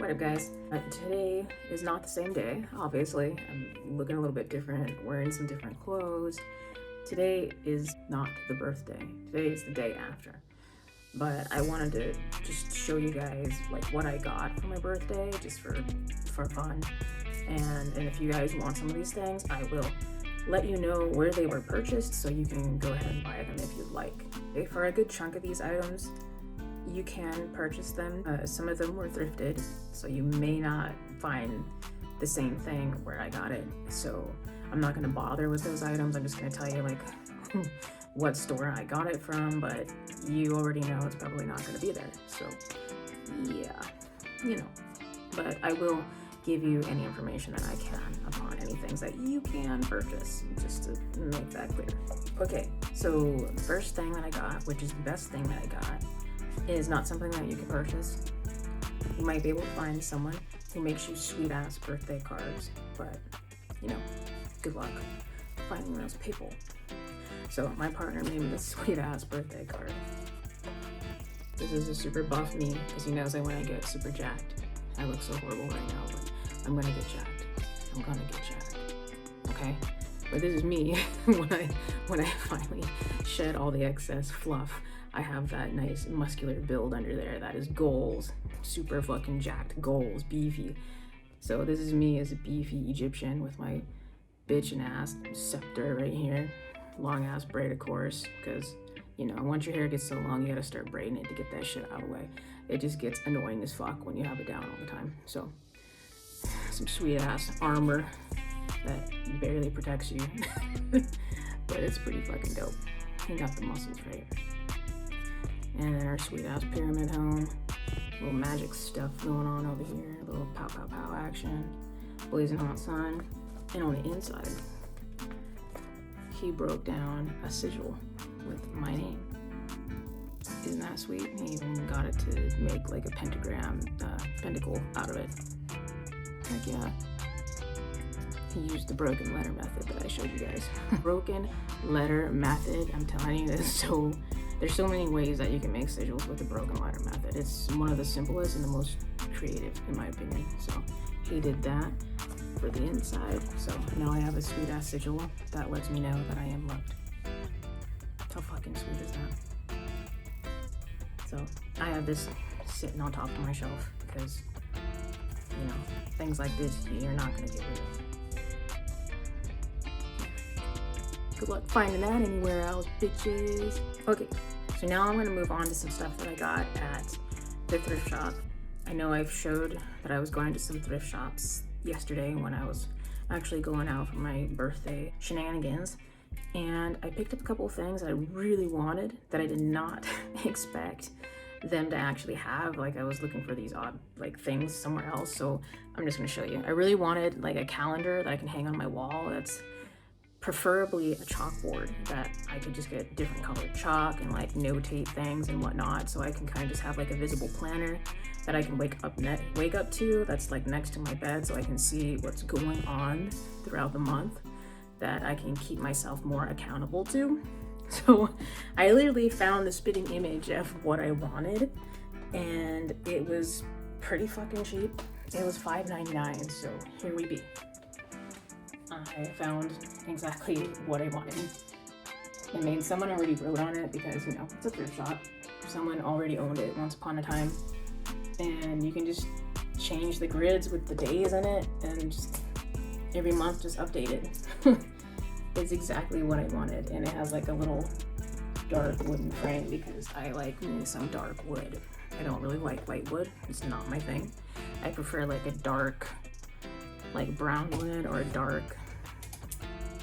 What up, guys? Today is not the same day, obviously. I'm looking a little bit different, wearing some different clothes. Today is not the birthday. Today is the day after. But I wanted to just show you guys like what I got for my birthday, just for fun. And if you guys want some of these things, I will let you know where they were purchased so you can go ahead and buy them if you'd like. For a good chunk of these items, you can purchase them. Some of them were thrifted, so you may not find the same thing where I got it. So I'm not gonna bother with those items. I'm just gonna tell you like what store I got it from, but you already know it's probably not gonna be there. So yeah, you know, but I will give you any information that I can upon any things that you can purchase, just to make that clear. Okay, so the first thing that I got, which is the best thing that I got, is not something that you can purchase. You might be able to find someone who makes you sweet ass birthday cards, but you know, good luck finding those people. So my partner made me this sweet ass birthday card. This is a super buff me, because he knows that when I get super jacked, I look so horrible right now, but I'm gonna get jacked. I'm gonna get jacked. Okay? But this is me when I finally shed all the excess fluff. I have that nice muscular build under there that is goals, super fucking jacked goals, beefy. So this is me as a beefy Egyptian with my bitchin' ass scepter right here, long ass braid of course, because you know, once your hair gets so long, you gotta start braiding it to get that shit out of the way. It just gets annoying as fuck when you have it down all the time. So some sweet ass armor that barely protects you, but it's pretty fucking dope. He got the muscles right. And then our sweet ass pyramid home, little magic stuff going on over here, a little pow pow pow action, blazing hot sun. And on the inside, he broke down a sigil with my name. Isn't that sweet? He even got it to make like a pentagram, pentacle out of it. Heck yeah. He used the broken letter method that I showed you guys. Broken letter method, I'm telling you, there's so many ways that you can make sigils with the broken letter method. It's one of the simplest and the most creative in my opinion. So he did that for the inside. So now I have a sweet ass sigil that lets me know that I am loved. How fucking sweet is that? So I have this sitting on top of my shelf because, you know, things like this you're not gonna get rid of. Good luck finding that anywhere else, bitches. Okay, so now I'm gonna move on to some stuff that I got at the thrift shop. I know I've showed that I was going to some thrift shops yesterday when I was actually going out for my birthday shenanigans. And I picked up a couple of things that I really wanted that I did not expect them to actually have. Like I was looking for these odd like things somewhere else, so I'm just gonna show you. I really wanted like a calendar that I can hang on my wall that's preferably a chalkboard that I could just get different colored chalk and like notate things and whatnot, so I can kind of just have like a visible planner that I can wake up to that's like next to my bed, so I can see what's going on throughout the month, that I can keep myself more accountable to. So I literally found the spitting image of what I wanted, and it was pretty fucking cheap. It was $5.99, so here we be. I found exactly what I wanted. I mean, someone already wrote on it because, you know, it's a thrift shop. Someone already owned it once upon a time, and you can just change the grids with the days in it and just every month just update it. It's exactly what I wanted, and it has like a little dark wooden frame because I like me some dark wood. I don't really like white wood, it's not my thing. I prefer like a dark, like brown wood or a dark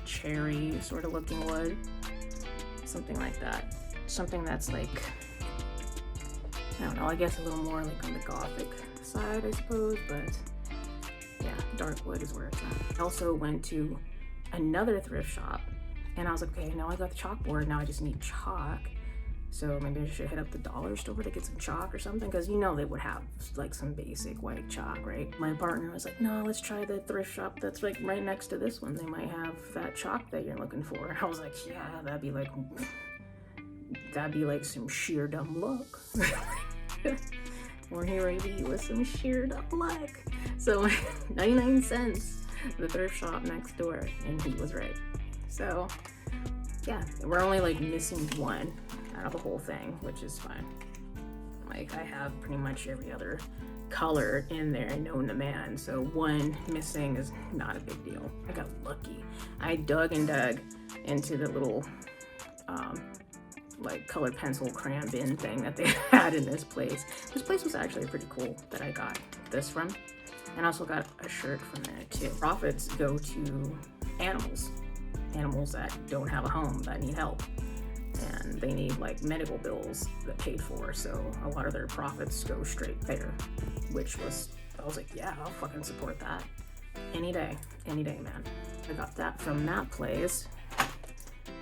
cherry sort of looking wood, something like that. Something that's like, I don't know, I guess a little more like on the gothic side, I suppose, but yeah, dark wood is where it's at. I also went to another thrift shop and I was like, okay, now I got the chalkboard, now I just need chalk. So maybe I should hit up the dollar store to get some chalk or something, because you know they would have like some basic white chalk, right? My partner was like, no, let's try the thrift shop that's like right next to this one. They might have that chalk that you're looking for. I was like, yeah, that'd be like some sheer dumb luck. Born Hero AB with some sheared up black. So 99 cents, the thrift shop next door, and he was right. So yeah, we're only like missing one out of the whole thing, which is fine. Like I have pretty much every other color in there known to man, so one missing is not a big deal. I got lucky. I dug and dug into the little like colored pencil crayon bin thing that they had in this place. This place was actually pretty cool that I got this from, and also got a shirt from there too. Profits go to animals that don't have a home, that need help, and they need like medical bills that paid for, so a lot of their profits go straight there, which was, I was like, yeah, I'll fucking support that any day, man. I got that from that place.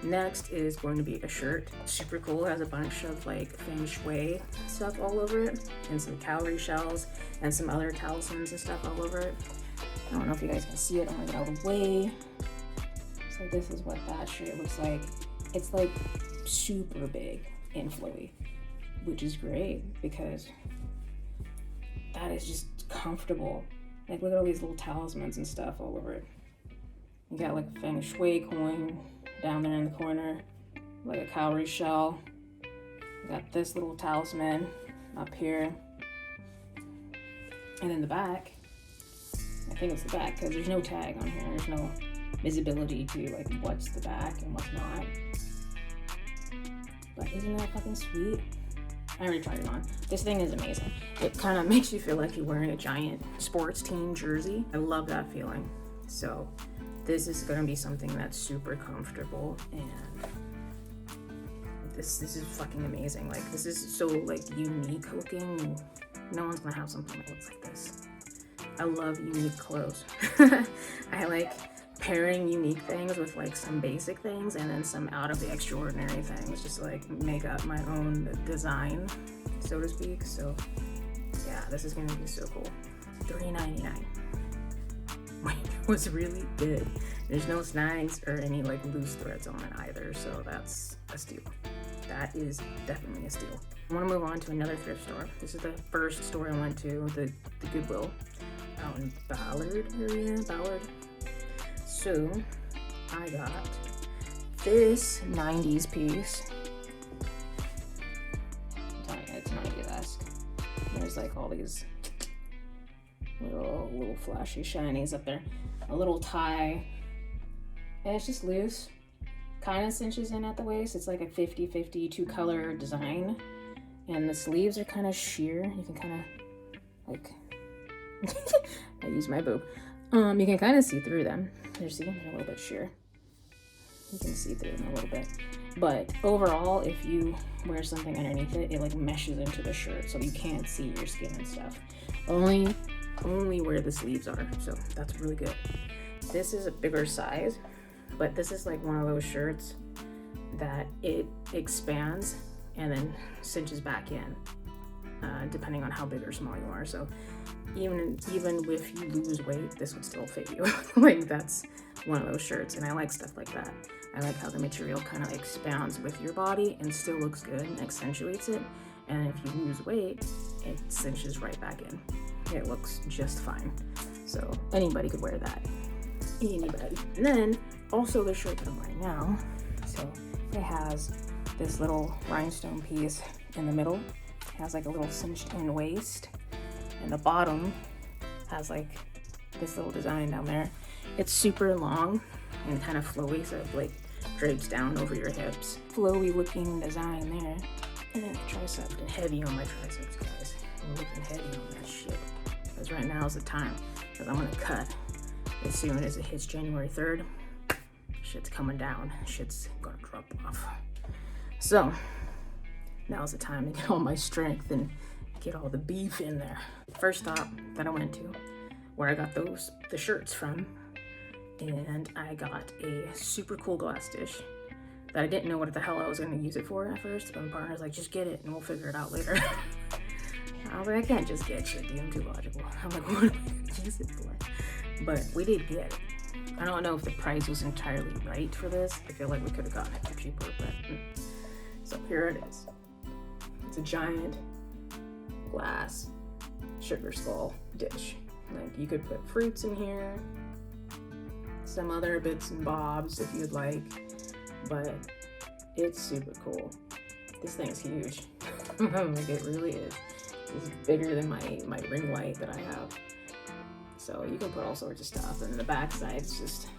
Next is going to be a shirt, super cool. It has a bunch of like feng shui stuff all over it, and some cowrie shells and some other talismans and stuff all over it. I don't know if you guys can see it. I'm gonna get out of the way. So this is what that shirt looks like. It's like super big and flowy, which is great because that is just comfortable. Like look at all these little talismans and stuff all over it. You got like a feng shui coin down there in the corner, like a cowrie shell. You got this little talisman up here, and in the back, I think it's the back because there's no tag on here. There's no visibility to like what's the back and what's not. But isn't that fucking sweet? I already tried it on. This thing is amazing. It kind of makes you feel like you're wearing a giant sports team jersey. I love that feeling. So this is gonna be something that's super comfortable, and this is fucking amazing. Like this is so like unique looking. No one's gonna have something that looks like this. I love unique clothes. I like pairing unique things with like some basic things and then some out of the extraordinary things, just to like make up my own design, so to speak. So yeah, this is gonna be so cool. $3.99. It was really good. There's no snags or any like loose threads on it either, so that's a steal. That is definitely a steal. I want to move on to another thrift store. This is the first store I went to, the Goodwill out in Ballard area, Ballard. So I got this 90s piece. I'm telling you, it's 90s-esque. There's like all these little flashy shinies up there. A little tie, and it's just loose. Kind of cinches in at the waist. It's like a 50-50 two-color design, and the sleeves are kind of sheer. You can kind of like I use my boob. You can kind of see through them. They're a little bit sheer. You can see through them a little bit. But overall, if you wear something underneath it, it like meshes into the shirt, so you can't see your skin and stuff. Only where the sleeves are, so that's really good. This is a bigger size, but this is like one of those shirts that it expands and then cinches back in, depending on how big or small you are. So even if you lose weight, this would still fit you. Like that's one of those shirts, and I like stuff like that. I like how the material kind of expands with your body and still looks good and accentuates it. And if you lose weight, it cinches right back in. It looks just fine. So anybody could wear that. Anybody. And then also the shirt that I'm wearing now. So it has this little rhinestone piece in the middle. It has like a little cinched in waist. And the bottom has like this little design down there. It's super long and kind of flowy, so it like drapes down over your hips. Flowy looking design there. And then the tricep. I'm heavy on my triceps, guys. I'm looking heavy on that shit. Because right now is the time. Because I'm gonna cut as soon as it hits January 3rd. Shit's coming down. Shit's gonna drop off. So now's the time to get all my strength and get all the beef in there. First stop that I went to, where I got the shirts from, and I got a super cool glass dish that I didn't know what the hell I was gonna use it for at first, but my partner was like, just get it and we'll figure it out later. I was like, I can't just get shit, dude, I'm too logical. I'm like, what am I gonna use it for? But we did get it. I don't know if the price was entirely right for this. I feel like we could have gotten it for cheaper, but so here it is. It's a giant glass sugar skull dish. Like, you could put fruits in here, some other bits and bobs if you'd like, but it's super cool. This thing is huge. Like, it really is. It's bigger than my ring light that I have. So you can put all sorts of stuff. And the back side's just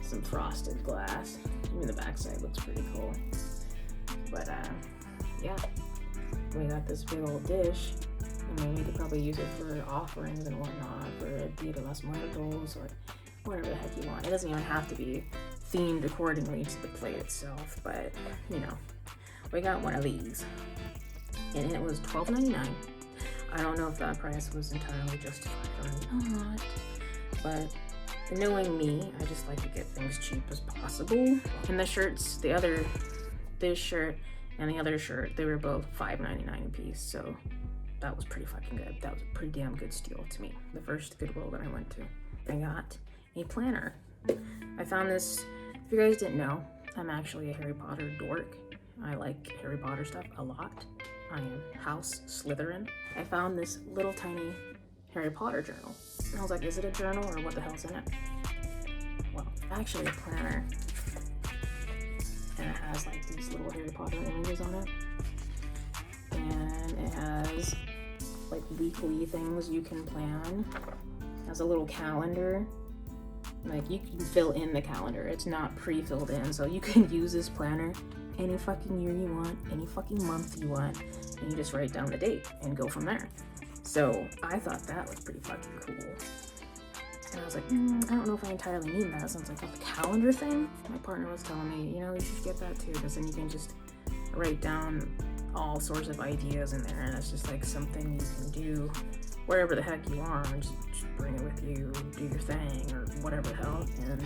some frosted glass. Even the back side looks pretty cool. But yeah, we got this big old dish. I mean, we could probably use it for offerings and whatnot, for Dia de los Muertos or whatever the heck you want. It doesn't even have to be themed accordingly to the plate itself, but you know, we got one of these, and it was $12.99. I don't know if that price was entirely justified or not, but knowing me, I just like to get things cheap as possible. And the shirts, this shirt and the other shirt, they were both $5.99 a piece, so that was pretty fucking good. That was a pretty damn good steal to me. The first Goodwill that I went to. I got a planner. I found this, if you guys didn't know, I'm actually a Harry Potter dork. I like Harry Potter stuff a lot. I am House Slytherin. I found this little tiny Harry Potter journal. And I was like, is it a journal or what the hell's in it? Well, actually a planner. And it has like these little Harry Potter images on it. And it has like weekly things you can plan. It has a little calendar. Like, you can fill in the calendar. It's not pre-filled in, so you can use this planner any fucking year you want, any fucking month you want, and you just write down the date and go from there. So I thought that was pretty fucking cool. And I was like, I don't know if I entirely need that. Since I got the calendar thing, my partner was telling me, you know, you should get that too, because then you can just write down all sorts of ideas in there, and it's just like something you can do wherever the heck you are, and just bring it with you, do your thing, or whatever the hell, and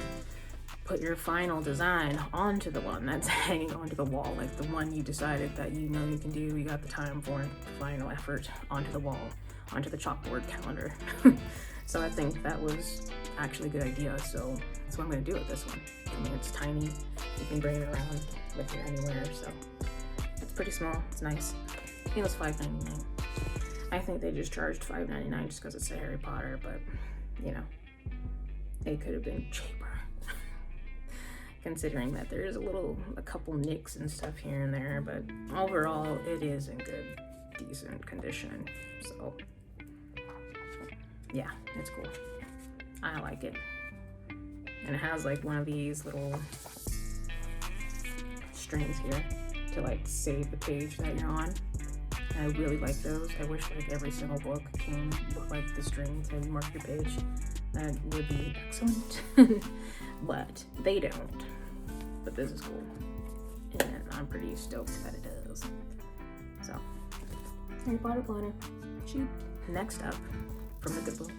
put your final design onto the one that's hanging onto the wall, like the one you decided that you know you can do, you got the time for it, the final effort, onto the wall, onto the chalkboard calendar. So I think that was actually a good idea, so that's what I'm gonna do with this one. I mean, it's tiny, you can bring it around with you anywhere, so it's pretty small, it's nice. I think it was $5.99. I think they just charged $5.99 just because it's a Harry Potter, but you know, it could have been cheaper. Considering that there's a couple nicks and stuff here and there, but overall it is in good, decent condition. So yeah, it's cool. I like it. And it has like one of these little strings here to like save the page that you're on. I really like those. I wish like every single book came with like the string to mark your page. That would be excellent. But they don't. But this is cool. And I'm pretty stoked that it does. So, Harry Potter planner. Cheap. Next up, from the Goodwill.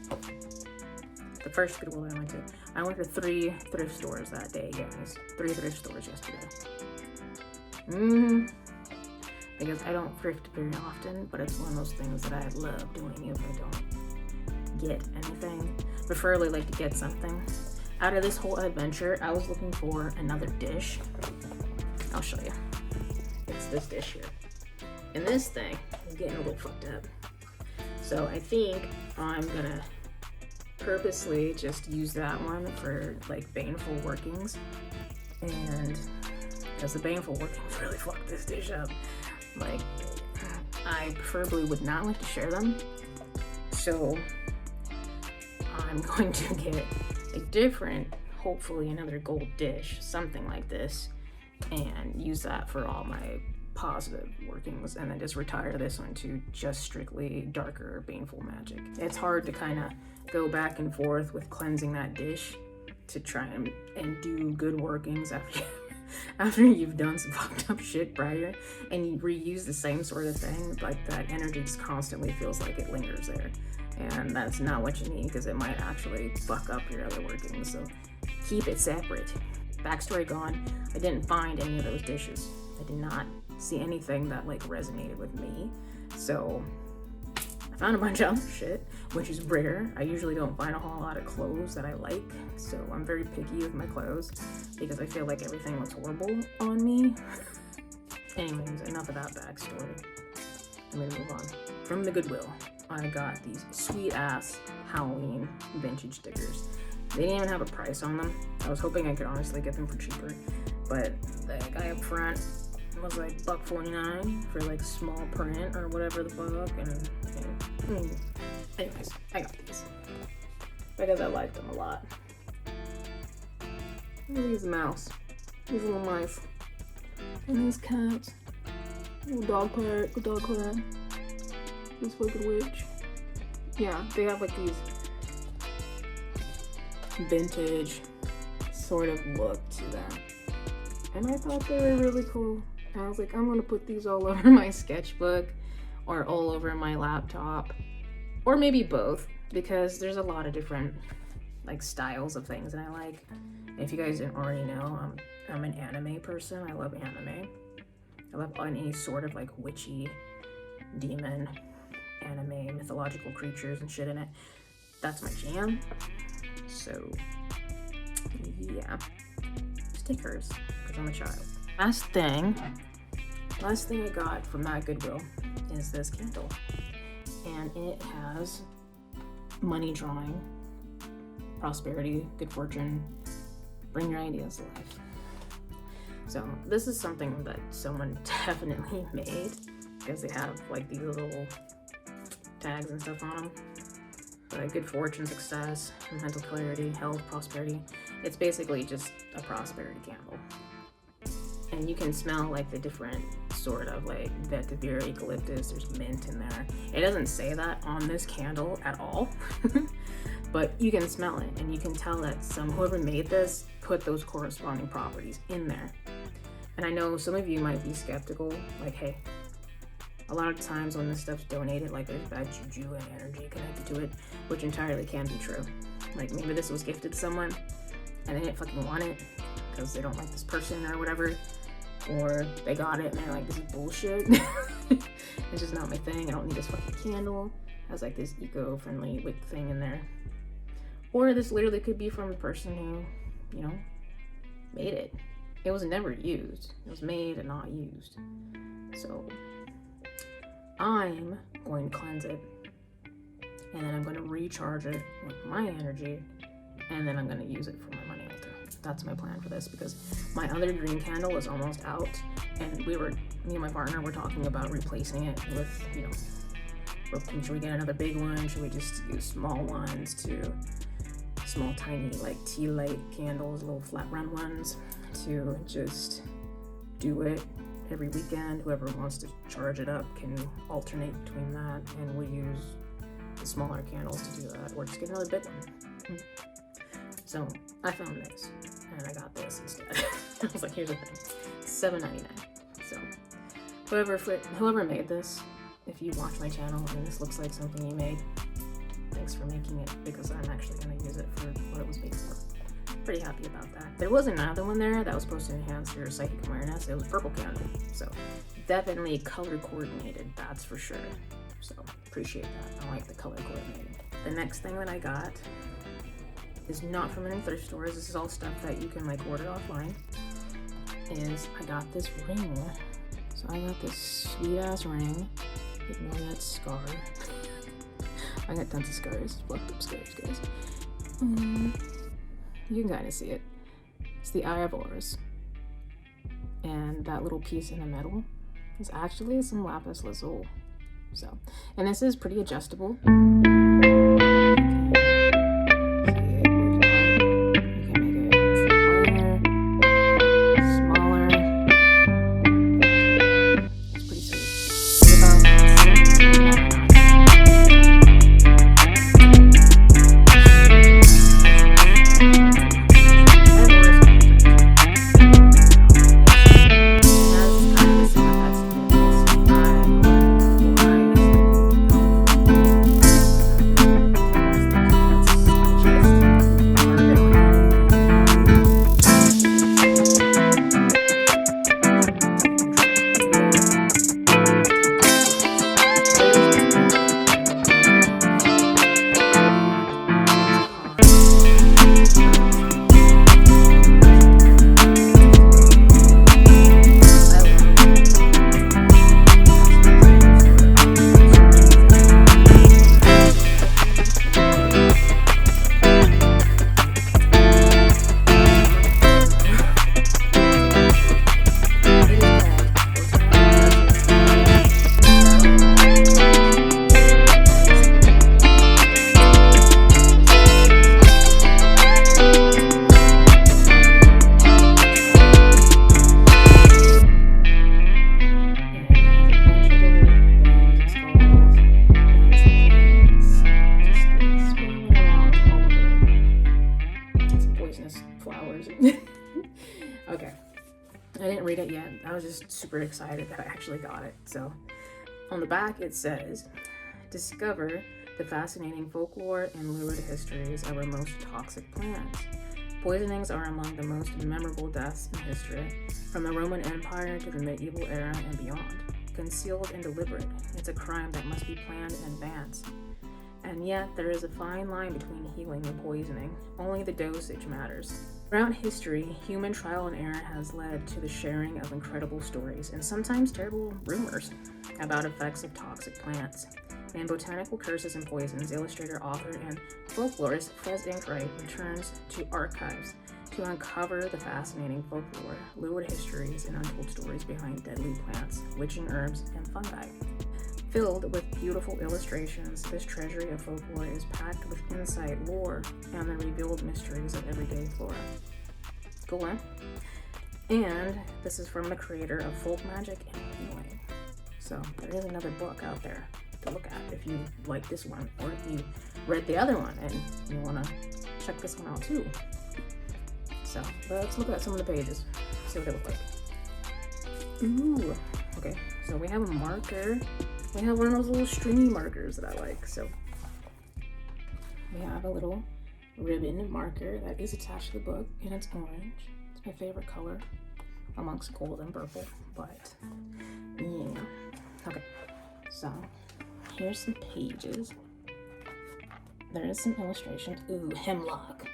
The first Goodwill that I went to 3 thrift stores that day, guys. 3 thrift stores yesterday. Because I don't thrift very often, but it's one of those things that I love doing if I don't get anything. Preferably like to get something. Out of this whole adventure, I was looking for another dish. I'll show you. It's this dish here. And this thing is getting a little fucked up. So I think I'm gonna purposely just use that one for like baneful workings. And because the baneful workings really fucked this dish up. Like, I preferably would not like to share them, so I'm going to get a different, hopefully another gold dish, something like this, and use that for all my positive workings, and then just retire this one to just strictly darker, baneful magic. It's hard to kind of go back and forth with cleansing that dish to try and do good workings after you've done some fucked up shit prior, and you reuse the same sort of thing. Like, that energy just constantly feels like it lingers there, and that's not what you need, because it might actually fuck up your other workings. So keep it separate. Backstory gone. I didn't find any of those dishes. I did not see anything that like resonated with me, so I found a bunch of other shit, which is rare. I usually don't find a whole lot of clothes that I like, so I'm very picky with my clothes because I feel like everything looks horrible on me. Anyways, enough of that backstory. I'm gonna move on. From the Goodwill, I got these sweet ass Halloween vintage stickers. They didn't even have a price on them. I was hoping I could honestly get them for cheaper, but the guy up front was like $1.49 for like small print or whatever the fuck, and anyways, I got these because I liked them a lot. Look at these mouse, these little mice, and these cats. Little dog parrot, good dog parrot. This fucking witch. Yeah, they have like these vintage sort of look to them, and I thought they were really cool. I was like, I'm gonna put these all over my sketchbook or all over my laptop, or maybe both, because there's a lot of different like styles of things that I like. If you guys didn't already know, I'm an anime person. I love anime. I love any sort of like witchy, demon, anime, mythological creatures and shit in it. That's my jam. So yeah, stickers, because I'm a child. Last thing I got from that Goodwill is this candle, and it has money drawing, prosperity, good fortune, bring your ideas to life. So this is something that someone definitely made, because they have like these little tags and stuff on them. Like good fortune, success, mental clarity, health, prosperity. It's basically just a prosperity candle. And you can smell like the different sort of like vetiver, eucalyptus, there's mint in there. It doesn't say that on this candle at all, but you can smell it, and you can tell that whoever made this put those corresponding properties in there. And I know some of you might be skeptical, like, hey, a lot of times when this stuff's donated, like there's bad juju and energy connected to it, which entirely can be true. Like maybe this was gifted to someone and they didn't fucking want it because they don't like this person or whatever, or they got it and they're like, this is bullshit. It's just not my thing. I don't need this fucking candle. It has like this eco-friendly wick thing in there. Or this literally could be from the person who, you know, made it. It was never used. It was made and not used. So I'm going to cleanse it, and then I'm going to recharge it with my energy, and then I'm going to use it for my money altar. That's my plan for this, because my other green candle is almost out, and me and my partner were talking about replacing it with, you know, should we get another big one? Should we just use small ones to small tiny like tea light candles, little flat round ones, to just do it every weekend? Whoever wants to charge it up can alternate between that, and we'll use the smaller candles to do that, or just get another big one. So I found this, and I got this instead. I was like, here's the thing, $7.99. So whoever made this, if you watch my channel and this looks like something you made, thanks for making it, because I'm actually going to use it for what it was made for. Pretty happy about that. There was another one there that was supposed to enhance your psychic awareness. It was purple candle, so definitely color coordinated, that's for sure. So appreciate that. I like the color coordinated. The next thing that I got is not from any thrift stores. This is all stuff that you can like order offline. I got this ring. So I got this sweet ass ring. Ignore that scar. I got tons of scars, fucked up scars, guys. You can kind of see it. It's the Eye of Horus. And that little piece in the middle is actually some lapis lazuli. So, and this is pretty adjustable. was just super excited that I actually got it. So on the back it says, discover the fascinating folklore and lurid histories of our most toxic plants. Poisonings are among the most memorable deaths in history, from the Roman Empire to the medieval era and beyond. Concealed and deliberate, it's a crime that must be planned in advance. And yet, there is a fine line between healing and poisoning. Only the dosage matters. Throughout history, human trial and error has led to the sharing of incredible stories, and sometimes terrible rumors, about effects of toxic plants. In Botanical Curses and Poisons, illustrator, author, and folklorist Fez Inkwright returns to archives to uncover the fascinating folklore, lurid histories, and untold stories behind deadly plants, witching herbs, and fungi. Filled with beautiful illustrations, this treasury of folklore is packed with insight, lore, and the revealed mysteries of everyday flora. Cool, huh? And this is from the creator of Folk Magic and Healing. So there is another book out there to look at if you like this one, or if you read the other one and you want to check this one out too. So let's look at some of the pages, see what they look like. Ooh, okay, so we have a marker. We have one of those little stringy markers that I like. So we have a little ribbon marker that is attached to the book, and it's orange. It's my favorite color amongst gold and purple, but yeah. Okay, so here's some pages. There is some illustrations. Ooh, hemlock.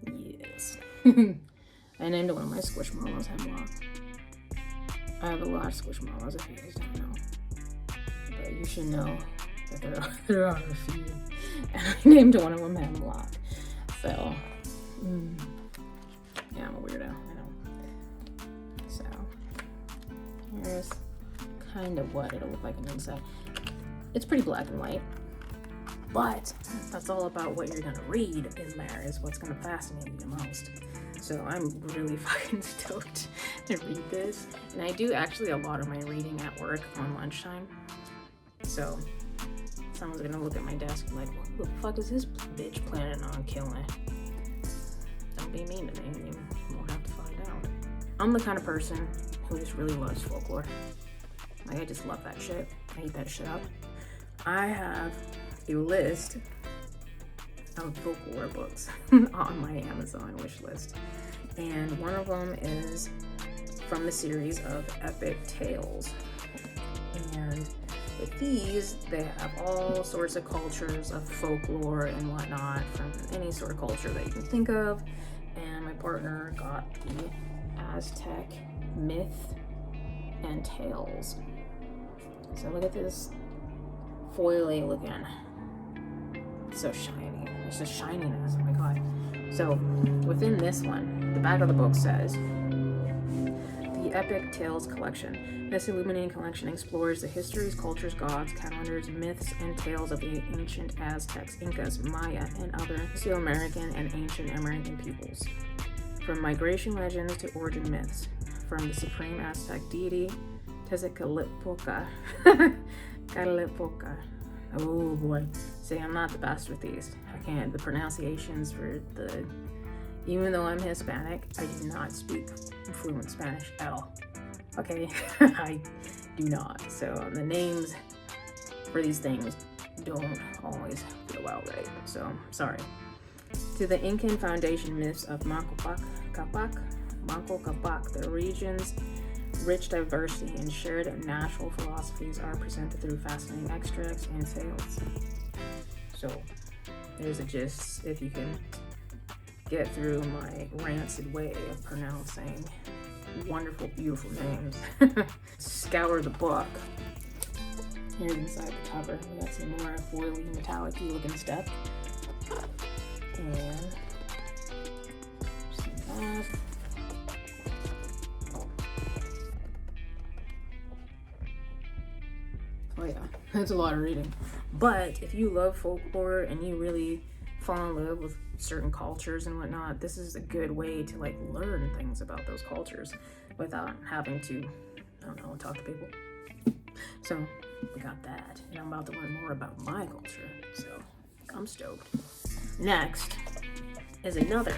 Yes. I named one of my squishmallows Hemlock. I have a lot of squishmallows if you guys don't know. But you should know that there are a few. And I named one of them Hemlock. So, yeah, I'm a weirdo, I know. So, here's kind of what it'll look like on the inside. It's pretty black and white. But that's all about what you're gonna read in there is what's gonna fascinate you the most. So I'm really fucking stoked to read this. And I do actually a lot of my reading at work on lunchtime. So someone's gonna look at my desk and like, what the fuck is this bitch planning on killing? Don't be mean to me, you won't have to find out. I'm the kind of person who just really loves folklore. Like, I just love that shit. I eat that shit up. I have a list of folklore books on my Amazon wish list, and one of them is from the series of epic tales. And with these, they have all sorts of cultures of folklore and whatnot from any sort of culture that you can think of. And my partner got the Aztec myth and tales. So look at this foily looking. It's so shiny. It's just shininess. Oh my god. So within this one, the back of the book says, the Epic Tales Collection. This illuminating collection explores the histories, cultures, gods, calendars, myths, and tales of the ancient Aztecs, Incas, Maya, and other Mesoamerican and ancient American peoples. From migration legends to origin myths, from the supreme Aztec deity, Tezcatlipoca. Oh boy. See, I'm not the best with these. I can't. The pronunciations for the... Even though I'm Hispanic, I do not speak fluent Spanish at all. Okay? I do not. So the names for these things don't always feel out right. So, sorry. To the Incan Foundation myths of Manco Capac, the region's rich diversity and shared natural philosophies are presented through fascinating extracts and tales. So there's a gist if you can get through my rancid way of pronouncing wonderful, beautiful names. Scour the book. Here's inside the cover. We got some more foily, metallic-y looking stuff. And some that. Oh yeah, that's a lot of reading. But if you love folklore and you really fall in love with certain cultures and whatnot, this is a good way to like learn things about those cultures without having to, I don't know, talk to people. So we got that, and I'm about to learn more about my culture, so I'm stoked. Next is another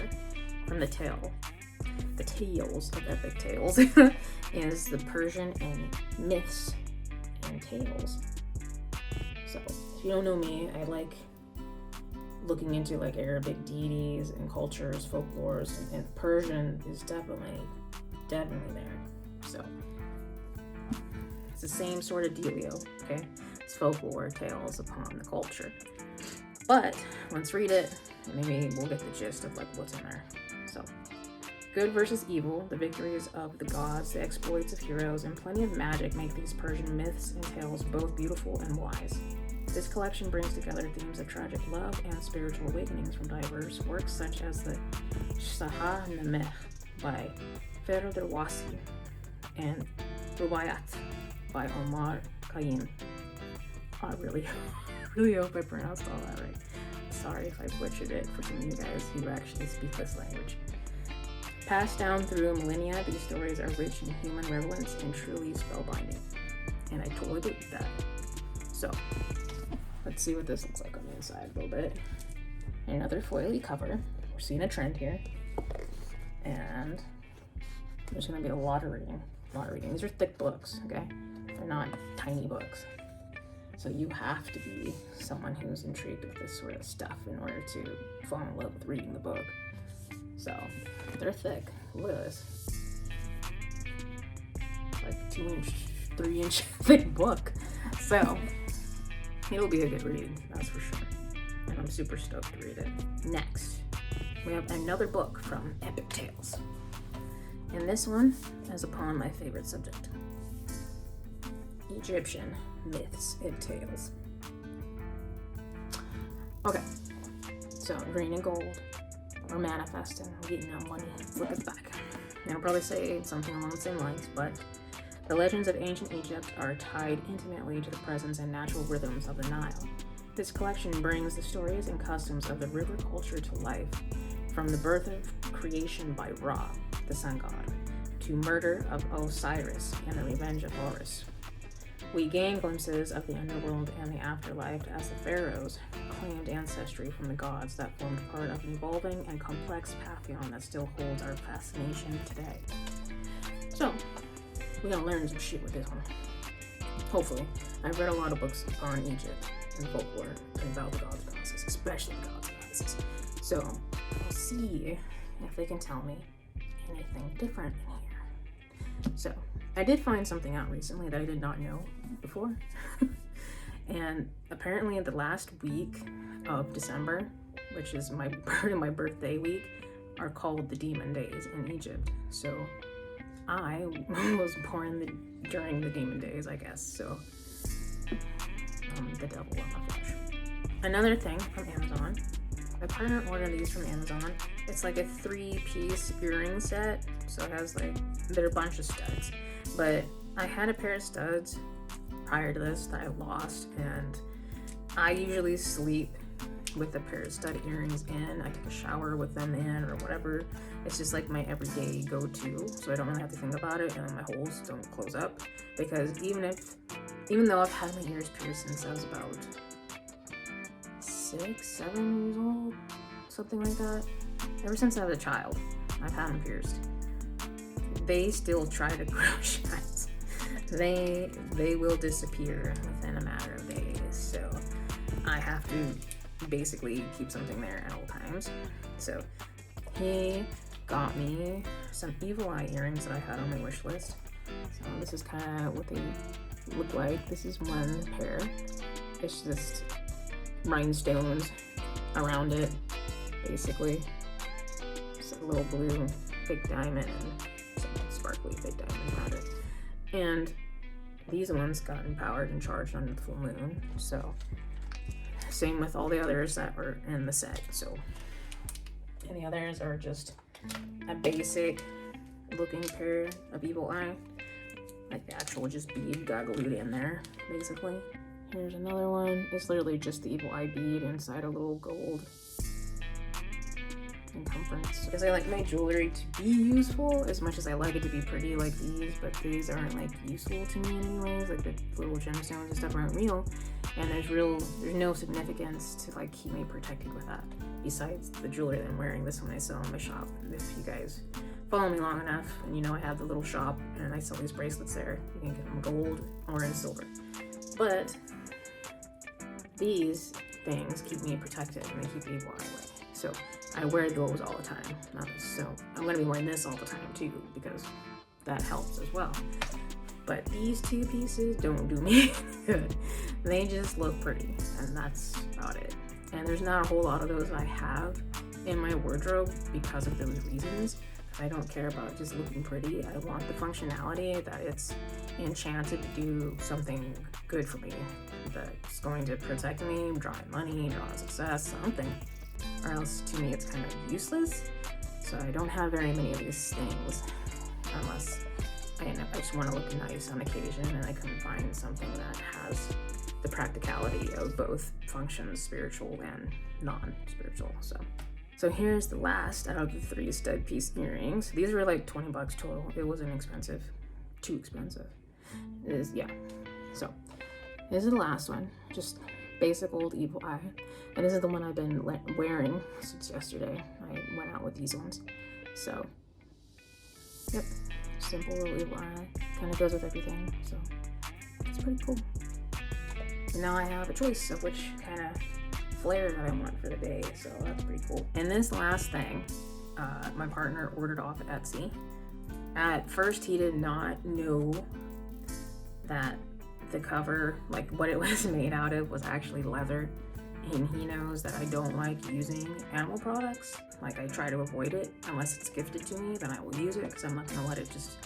from the tale. the tales of epic tales is the Persian and myths and tales. So if you don't know me, I like looking into like Arabic deities and cultures, folklores, and Persian is definitely there. So it's the same sort of dealio, okay? It's folklore, tales upon the culture. But let's read it, and maybe we'll get the gist of like what's in there. So, good versus evil, the victories of the gods, the exploits of heroes, and plenty of magic make these Persian myths and tales both beautiful and wise. This collection brings together themes of tragic love and spiritual awakenings from diverse works such as the Shah Nameh by Ferro del Wasi and Rubayat by Omar Khayyam. I really hope I pronounced all that right. Sorry if I butchered it for some of you guys who actually speak this language. Passed down through millennia, these stories are rich in human relevance and truly spellbinding. And I totally believe that. So, let's see what this looks like on the inside a little bit. Another foily cover. We're seeing a trend here. And there's going to be a lot of reading. These are thick books, okay? They're not tiny books. So you have to be someone who's intrigued with this sort of stuff in order to fall in love with reading the book. So they're thick. Look at this. Like 2-inch, 3-inch thick book. So it'll be a good read, that's for sure. And I'm super stoked to read it. Next, we have another book from Epic Tales. And this one is upon my favorite subject. Egyptian myths and tales. Okay, so green and gold, we're manifesting, we're getting our money. Look us back. And I'll probably say something along the same lines, but the legends of ancient Egypt are tied intimately to the presence and natural rhythms of the Nile. This collection brings the stories and customs of the river culture to life, from the birth of creation by Ra, the sun god, to murder of Osiris and the revenge of Horus. We gain glimpses of the underworld and the afterlife as the pharaohs claimed ancestry from the gods that formed part of an evolving and complex pantheon that still holds our fascination today. So, we're gonna learn some shit with this one. Hopefully. I've read a lot of books on Egypt and folklore and about the gods' goddesses, especially the gods' goddesses. So, we'll see if they can tell me anything different in here. So, I did find something out recently that I did not know before. And apparently the last week of December, which is my birthday week, are called the demon days in Egypt. So I was born during the demon days, I guess. So the devil on my flesh. Another thing from Amazon. My partner ordered these from Amazon. It's like a 3-piece earring set. So it has like, they're a bunch of studs. But I had a pair of studs prior to this that I lost, and I usually sleep with a pair of stud earrings in. I take a shower with them in or whatever. It's just like my everyday go-to, so I don't really have to think about it, and my holes don't close up. Because even though I've had my ears pierced since I was about 6, 7 years old, something like that. Ever since I was a child, I've had them pierced. They still try to grow shut. They will disappear within a matter of days. So I have to basically keep something there at all times. So he got me some evil eye earrings that I had on my wish list. So this is kind of what they look like. This is one pair. It's just rhinestones around it, basically. Just a little blue fake diamond and some sparkly fake diamond around it. And these ones got empowered and charged under the full moon. So same with all the others that were in the set. So, and the others are just a basic looking pair of evil eye, like the actual just bead got glued in there, basically. Here's another one. It's literally just the evil eye bead inside a little gold encumbrance. Because I like my jewelry to be useful as much as I like it to be pretty like these, but these aren't like useful to me in any ways. Like the little gemstones and stuff aren't real, and there's no significance to like keep me protected with that. Besides the jewelry that I'm wearing, this one I sell in my shop. If you guys follow me long enough, and you know I have the little shop and I sell these bracelets there. You can get them gold or in silver. But these things keep me protected and they keep evil away. So I wear those all the time. So I'm gonna be wearing this all the time too, because that helps as well. But these two pieces don't do me good. They just look pretty, and that's about it. And there's not a whole lot of those I have in my wardrobe because of those reasons. I don't care about just looking pretty. I want the functionality that it's enchanted to do something good for me, that's going to protect me, draw in money, draw in success, something. Or else to me it's kind of useless. So I don't have very many of these things unless I just want to look nice on occasion, and I couldn't find something that has the practicality of both functions, spiritual and non-spiritual. So here's the last out of the 3 stud piece earrings. These were like 20 bucks total. It wasn't expensive, too expensive. So this is the last one, just basic old evil eye. And this is the one I've been wearing since yesterday. I went out with these ones. So, yep, simple little evil eye. Kind of goes with everything, so it's pretty cool. And now I have a choice of which kind of flare that I want for the day, so that's pretty cool. And this last thing, my partner ordered off Etsy. At first, he did not know that the cover, like what it was made out of, was actually leather. And he knows that I don't like using animal products. Like, I try to avoid it unless it's gifted to me, then I will use it, because I'm not gonna let it just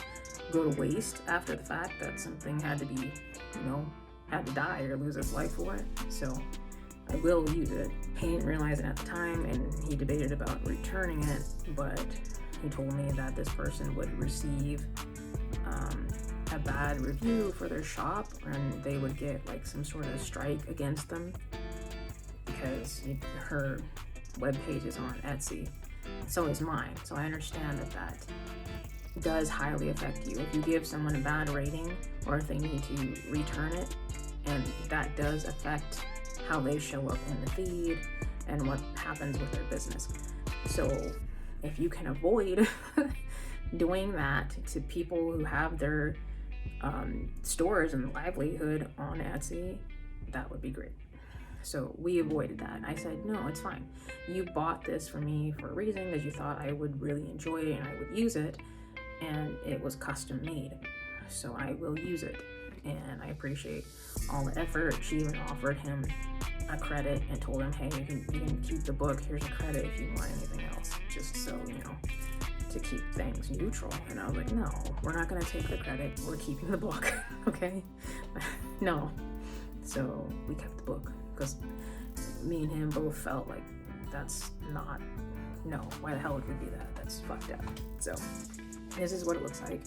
go to waste after the fact that something had to be, had to die or lose its life for it. So I will use it. He didn't realize it at the time, and he debated about returning it, but he told me that this person would receive a bad review for their shop, and they would get like some sort of strike against them because her webpage is on Etsy. So is mine. So I understand that does highly affect you. If you give someone a bad rating, or if they need to return it, and that does affect how they show up in the feed and what happens with their business. So if you can avoid doing that to people who have their stores and livelihood on Etsy, that would be great. So we avoided that. I said, no, it's fine. You bought this for me for a reason, because you thought I would really enjoy it and I would use it, and it was custom made. So I will use it, and I appreciate all the effort. She even offered him a credit and told him, hey, you can keep the book. Here's a credit if you want anything else, just so, to keep things neutral. And I was like, no, we're not gonna take the credit. We're keeping the book, okay? No. So we kept the book, because me and him both felt like that's not, no, why the hell would we do that? That's fucked up. So this is what it looks like.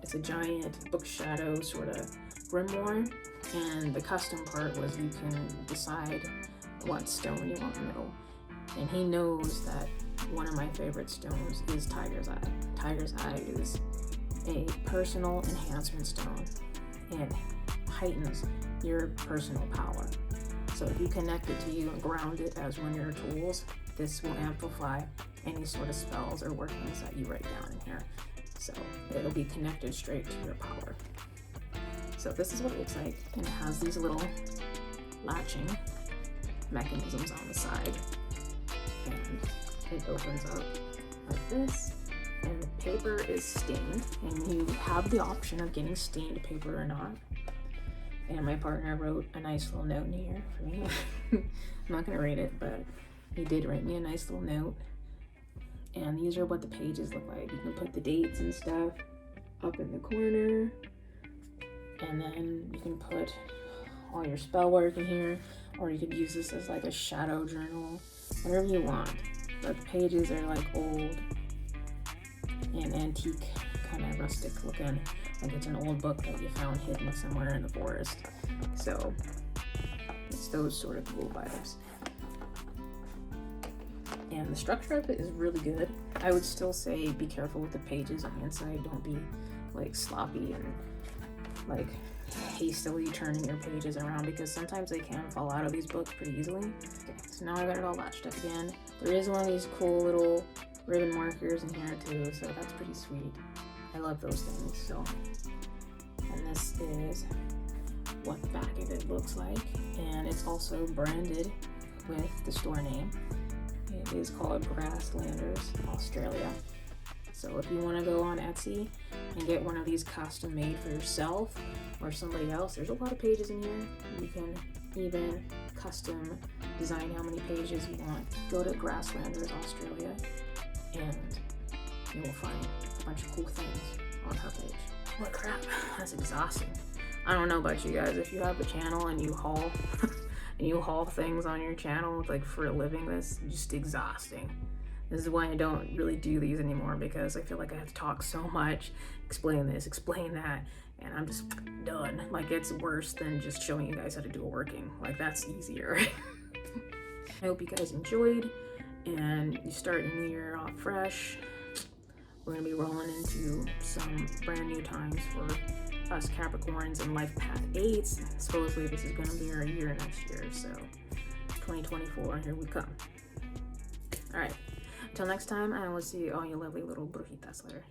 It's a giant book shadow sort of grimoire, and the custom part was you can decide what stone you want in the middle. And he knows that one of my favorite stones is Tiger's Eye. Tiger's Eye is a personal enhancement stone. It heightens your personal power. So if you connect it to you and ground it as one of your tools, this will amplify any sort of spells or workings that you write down in here. So it'll be connected straight to your power. So this is what it looks like, and it has these little latching mechanisms on the side, and it opens up like this, and the paper is stained, and you have the option of getting stained paper or not. And my partner wrote a nice little note in here for me. I'm not gonna read it, but he did write me a nice little note. And these are what the pages look like. You can put the dates and stuff up in the corner, and then you can put all your spell work in here, or you could use this as like a shadow journal, whatever you want. But the pages are like old and antique, kind of rustic looking, like it's an old book that you found hidden somewhere in the forest. So it's those sort of cool vibes. And the structure of it is really good. I would still say be careful with the pages on the inside. Don't be like sloppy and like hastily turning your pages around, because sometimes they can fall out of these books pretty easily. Okay, so now I got it all latched up again. There is one of these cool little ribbon markers in here too, so that's pretty sweet. I love those things. So, and this is what the back of it looks like, and it's also branded with the store name. It is called Grasslanders Australia. So if you want to go on Etsy and get one of these custom made for yourself or somebody else, there's a lot of pages in here. You can even custom design how many pages you want. Go to Grasslanders Australia and you will find a bunch of cool things on her page. What crap, that's exhausting. I don't know about you guys, if you have a channel and you haul and you haul things on your channel like for a living, that's just exhausting. This is why I don't really do these anymore, because I feel like I have to talk so much, explain this, explain that, and I'm just done. Like, it's worse than just showing you guys how to do a working. Like, that's easier. I hope you guys enjoyed, and you start your new year off fresh. We're gonna be rolling into some brand new times for us Capricorns and Life Path 8s. Supposedly this is gonna be our year next year, so 2024, here we come. All right. Until next time, I will see all you lovely little brujitas later.